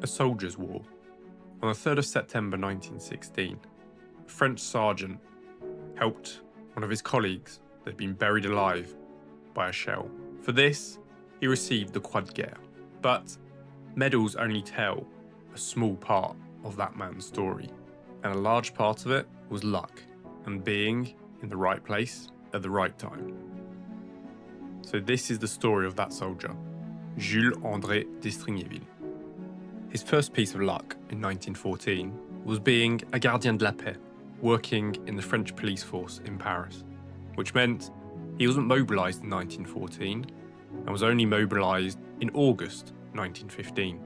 A soldiers' war. On the 3rd of September 1916, a French sergeant helped one of his colleagues that had been buried alive by a shell. For this, he received the Croix de Guerre. But medals only tell a small part of that man's story, and a large part of it was luck and being in the right place at the right time. So this is the story of that soldier, Jules André Destrigneville. His first piece of luck in 1914 was being a gardien de la paix, working in the French police force in Paris, which meant he wasn't mobilised in 1914 and was only mobilised in August 1915,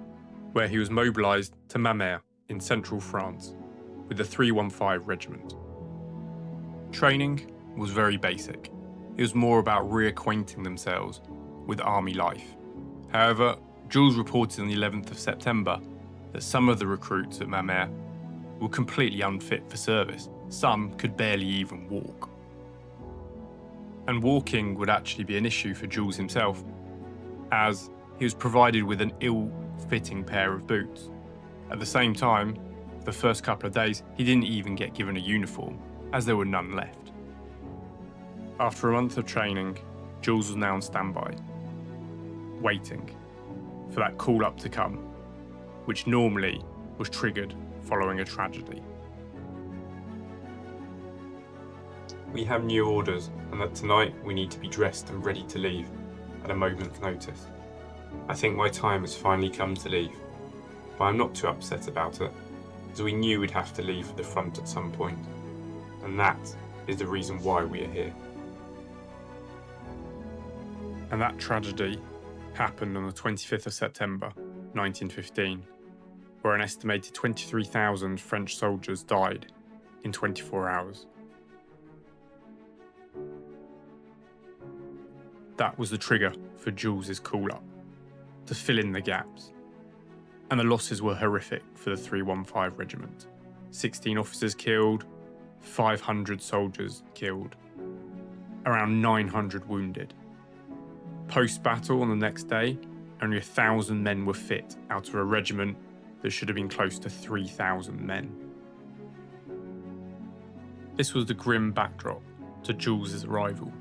where he was mobilised to Mamers in central France with the 315 Regiment. Training was very basic. It was more about reacquainting themselves with army life. However, Jules reported on the 11th of September that some of the recruits at Mamers were completely unfit for service. Some could barely even walk. And walking would actually be an issue for Jules himself, as he was provided with an ill-fitting pair of boots. At the same time, the first couple of days, he didn't even get given a uniform, as there were none left. After a month of training, Jules was now on standby, waiting for that call-up to come, which normally was triggered following a tragedy. We have new orders, and that tonight we need to be dressed and ready to leave at a moment's notice. I think my time has finally come to leave, but I'm not too upset about it, as we knew we'd have to leave for the front at some point, and that is the reason why we are here. And that tragedy happened on the 25th of September 1915, where an estimated 23,000 French soldiers died in 24 hours. That was the trigger for Jules's call-up, to fill in the gaps. And the losses were horrific for the 315 Regiment. 16 officers killed, 500 soldiers killed, around 900 wounded. Post-battle on the next day, only 1,000 men were fit out of a regiment that should have been close to 3,000 men. This was the grim backdrop to Jules's arrival.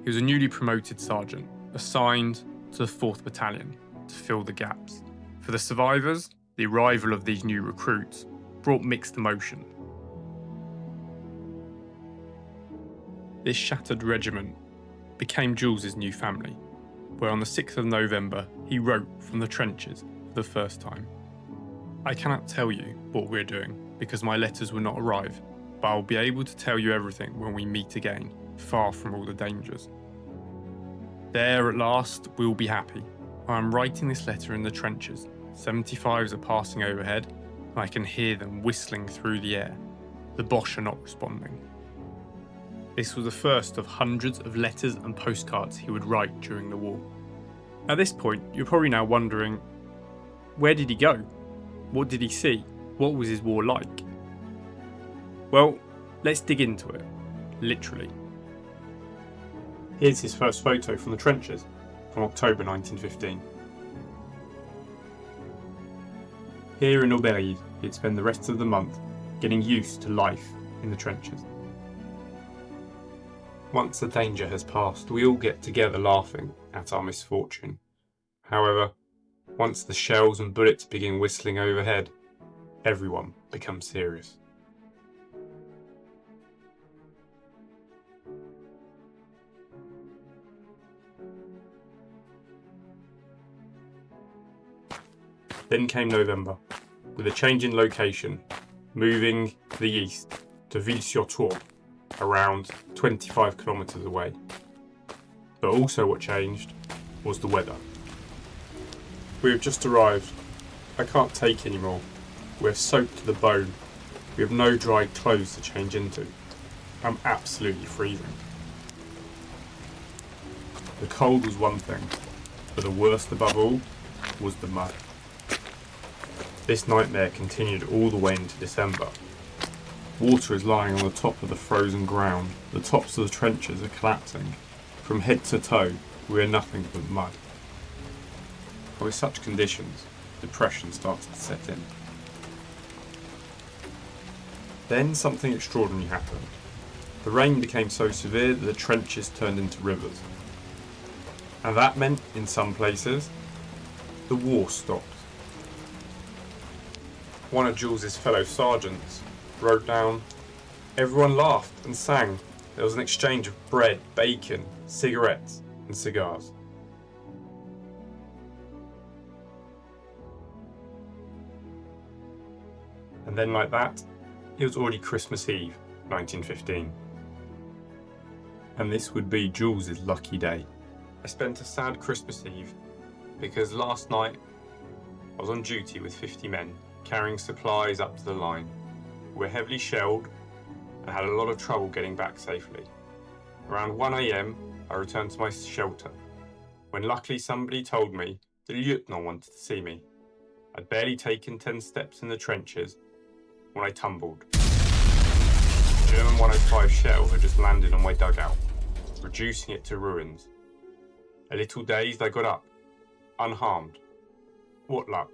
He was a newly promoted sergeant, assigned to the 4th Battalion to fill the gaps. For the survivors, the arrival of these new recruits brought mixed emotion. This shattered regiment became Jules's new family, where on the 6th of November he wrote from the trenches for the first time. I cannot tell you what we're doing because my letters will not arrive, but I'll be able to tell you everything when we meet again, far from all the dangers. There at last we'll be happy. I am writing this letter in the trenches. 75s are passing overhead, and I can hear them whistling through the air. The Boche are not responding. This was the first of hundreds of letters and postcards he would write during the war. At this point, you're probably now wondering, where did he go? What did he see? What was his war like? Well, let's dig into it, literally. Here's his first photo from the trenches, from October 1915. Here in Auberive, he'd spend the rest of the month getting used to life in the trenches. Once the danger has passed, we all get together laughing at our misfortune. However, once the shells and bullets begin whistling overhead, everyone becomes serious. Then came November, with a change in location, moving to the east to Ville-sur-Tour, around 25 kilometres away. But also what changed was the weather. We have just arrived. I can't take any more. We're soaked to the bone. We have no dry clothes to change into. I'm absolutely freezing. The cold was one thing, but the worst above all was the mud. This nightmare continued all the way into December. Water is lying on the top of the frozen ground. The tops of the trenches are collapsing. From head to toe, we are nothing but mud. With such conditions, depression started to set in. Then something extraordinary happened. The rain became so severe that the trenches turned into rivers. And that meant, in some places, the war stopped. One of Jules's fellow sergeants wrote down, "Everyone laughed and sang. There was an exchange of bread, bacon, cigarettes, and cigars." And then like that, it was already Christmas Eve, 1915. And this would be Jules's lucky day. I spent a sad Christmas Eve because last night I was on duty with 50 men carrying supplies up to the line. We were heavily shelled and had a lot of trouble getting back safely. Around 1 AM, I returned to my shelter when luckily somebody told me the lieutenant wanted to see me. I'd barely taken 10 steps in the trenches when I tumbled. A German 105 shell had just landed on my dugout, reducing it to ruins. A little dazed, I got up, unharmed. What luck.